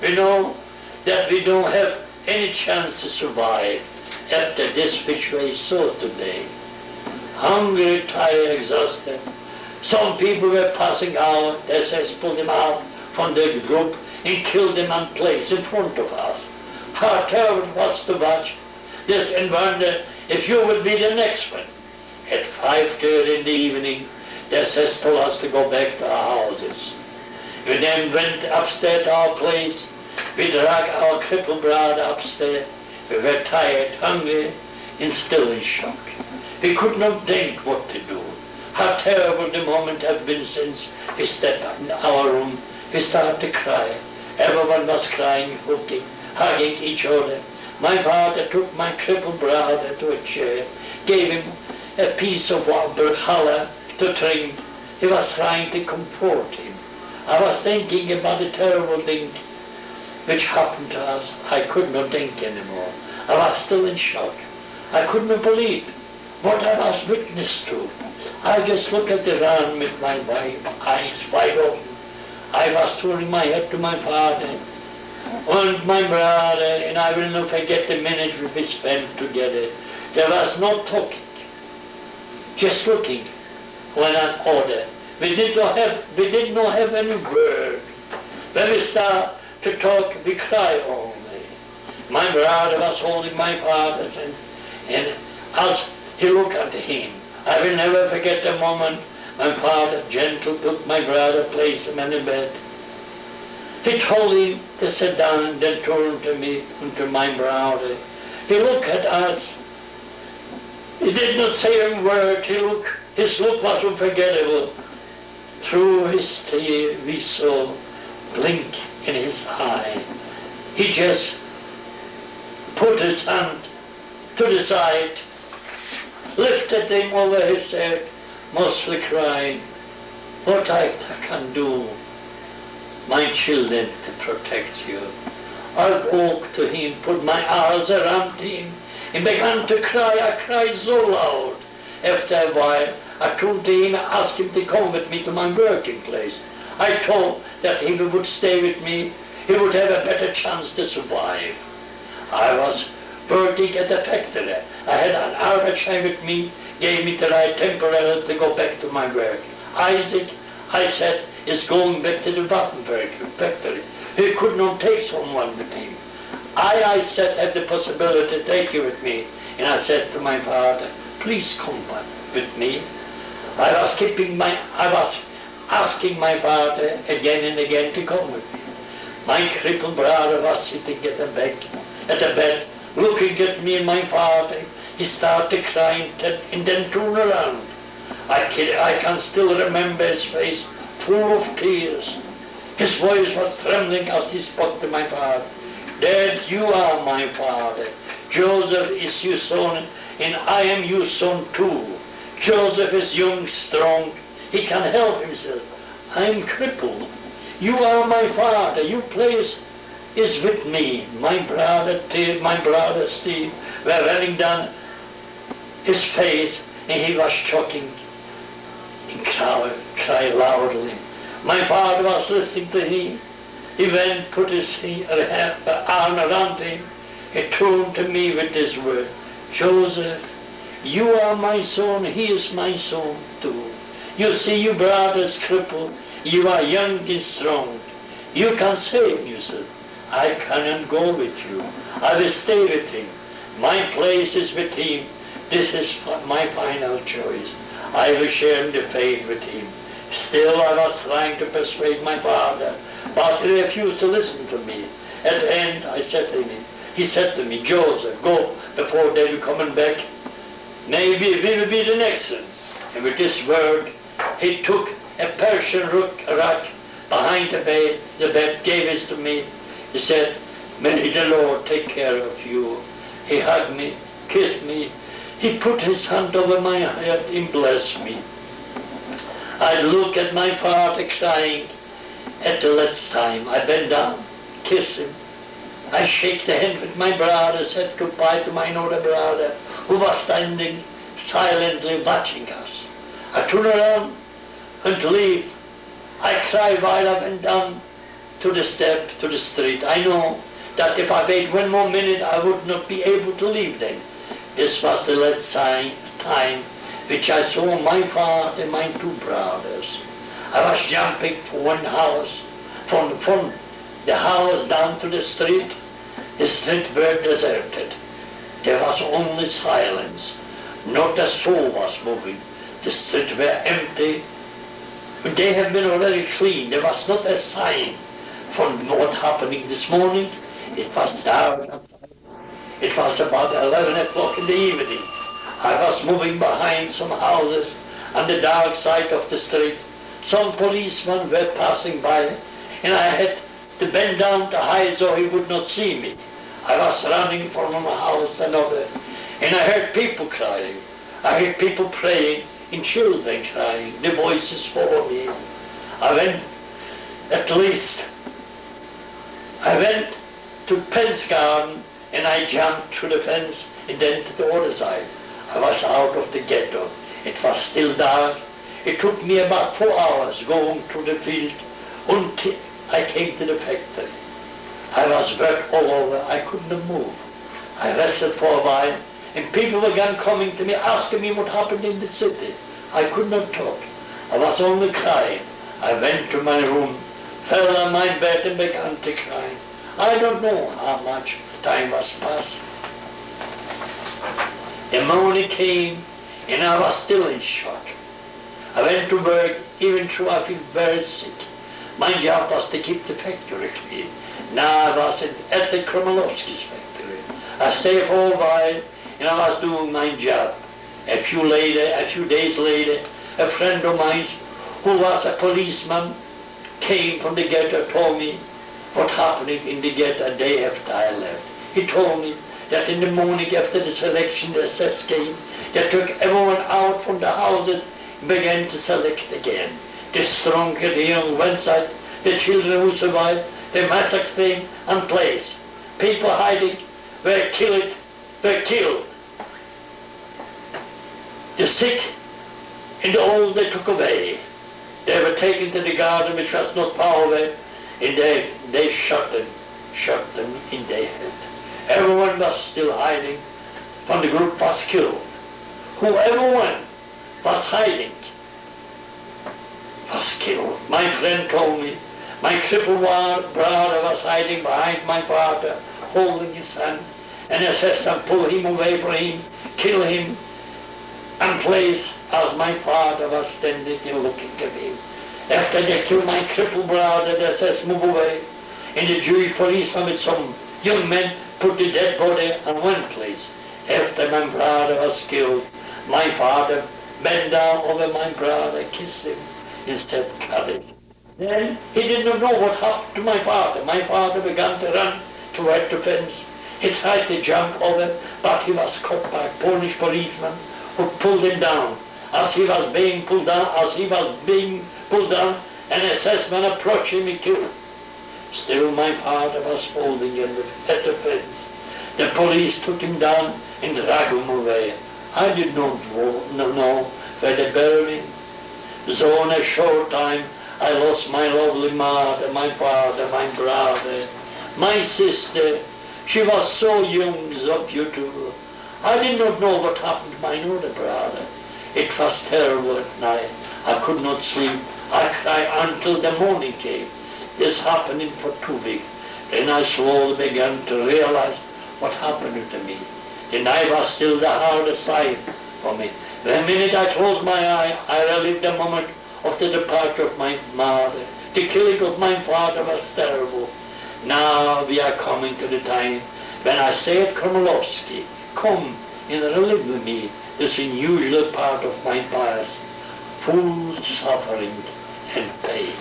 We know that we don't have any chance to survive after this which we saw today. Hungry, tired, exhausted. Some people were passing out. The SS pulled them out from the group and killed them on place in front of us. How terrible it was to watch this and wonder if you would be the next one. At 5:30 in the evening, the SS told us to go back to our houses. We then went upstairs to our place. We dragged our crippled brother upstairs. We were tired, hungry, and still in shock. We could not think what to do. How terrible the moment had been since we stepped in our room. We started to cry. Everyone was crying, hugging each other. My father took my crippled brother to a chair, gave him a piece of challah to drink. He was trying to comfort him. I was thinking about the terrible thing which happened to us. I could not think anymore. I was still in shock. I could not believe what I was witness to. I just looked at the ground with my eyes wide open. I was turning my head to my father and my brother, and I will not forget the minute we spent together. There was no talking, just looking one another. We did not have any word. When we start to talk, we cry only. My brother was holding my father's hand, and as he looked at him, I will never forget the moment my father gently took my brother, placed him in the bed. He told him to sit down, then turned to me and to my brother. He looked at us. He did not say a word. His look was unforgettable. Through his tears we saw blink in his eye. He just put his hand to the side, lifted him over his head, mostly crying, "What I can do, my children, to protect you." I walked to him, put my arms around him, and began to cry. I cried so loud. After a while, I turned to him and asked him to come with me to my working place. I told that if he would stay with me, he would have a better chance to survive. I was working at the factory. I had an armature with me, gave me the right temporarily to go back to my work. Isaac, I said, is going back to the button factory. He could not take someone with him. I said, have the possibility to take you with me. And I said to my father, please come with me. I was asking my father again and again to come with me. My crippled brother was sitting at the bed, looking at me and my father. He started crying and then turned around. I can still remember his face full of tears. His voice was trembling as he spoke to my father. Dad, you are my father. Joseph is your son, and I am your son too. Joseph is young, strong. He can help himself. I am crippled. You are my father. Your place is with me. My brother Steve were running down his face, and he was choking and cried loudly. My father was listening to him. He went, put his arm around him. He turned to me with this word, Joseph, you are my son, he is my son too. You see, your brother is crippled. You are young and strong. You can save yourself. I cannot go with you. I will stay with him. My place is with him. This is my final choice. I will share the fate with him. Still, I was trying to persuade my father, but he refused to listen to me. At the end, he said to me, Joseph, go before they will come back. Maybe we will be the next one. And with this word, he took a Persian rug behind the bed, gave it to me. He said, may the Lord take care of you. He hugged me, kissed me. He put his hand over my head and blessed me. I looked at my father crying. At the last time, I bent down, kissed him. I shook the hand with my brother, said goodbye to my other brother, who was standing silently watching us. I turned around and leave. I cried while I went down to the step, to the street. I know that if I wait 1 more minute, I would not be able to leave them. This was the last time which I saw my father and my 2 brothers. I was jumping from one house, from the house down to the street. The street were deserted. There was only silence. Not a soul was moving. The streets were empty. They have been already cleaned. There was not a sign from what happening this morning. It was dark. It was about 11 o'clock in the evening. I was moving behind some houses on the dark side of the street. Some policemen were passing by, and I had to bend down to hide so he would not see me. I was running from one house to another, and I heard people crying. I heard people praying, and children crying. The voices followed me. I went to Penn's garden, and I jumped through the fence and then to the other side. I was out of the ghetto. It was still dark. It took me about 4 hours going through the field until I came to the factory. I was wet all over. I couldn't move. I rested for a while, and people began coming to me, asking me what happened in the city. I could not talk. I was only crying. I went to my room, fell on my bed and began to cry. I don't know how much time was passed. The morning came, and I was still in shock. I went to work, even though I feel very sick. My job was to keep the factory clean. Now I was at the Kromolowski's factory. I stayed for a while, and I was doing my job. A few days later, a friend of mine who was a policeman came from the ghetto, told me what happened in the ghetto a day after I left. He told me that in the morning after the selection, the SS came, they took everyone out from the houses and began to select again. The strong, the young went side, the children who survived, they massacred them and placed. People hiding were killed. The sick and the old they took away. They were taken to the garden which was not far away, and they shot them in their head. Everyone was still hiding, when the group was killed. Whoever was hiding was killed. My friend told me, my crippled brother was hiding behind my father, holding his hand, and the assassin pulled him away from him, killed him, and placed as my father was standing and looking at him. After they killed my crippled brother, the assassin moved away, and the Jewish policeman with some young men put the dead body in one place. After my brother was killed, my father bent down over my brother, kissed him, instead cut him. Then he did not know what happened to my father. My father began to run toward the fence. He tried to jump over, but he was caught by a Polish policeman who pulled him down. As he was being pulled down, an assessment approached him and killed him. Still my father was holding him at the fence. The police took him down and dragged him away. I did not know where they buried him. So in a short time, I lost my lovely mother, my father, my brother, my sister. She was so young, so beautiful. I did not know what happened to my other brother. It was terrible at night. I could not sleep. I cried until the morning came. This happened for 2 weeks. Then I slowly began to realize what happened to me. The night was still the hardest time for me. The minute I closed my eye, I relived the moment of the departure of my mother. The killing of my father was terrible. Now we are coming to the time when I say at Kromolowski, come and relive with me this unusual part of my past, full suffering and pain.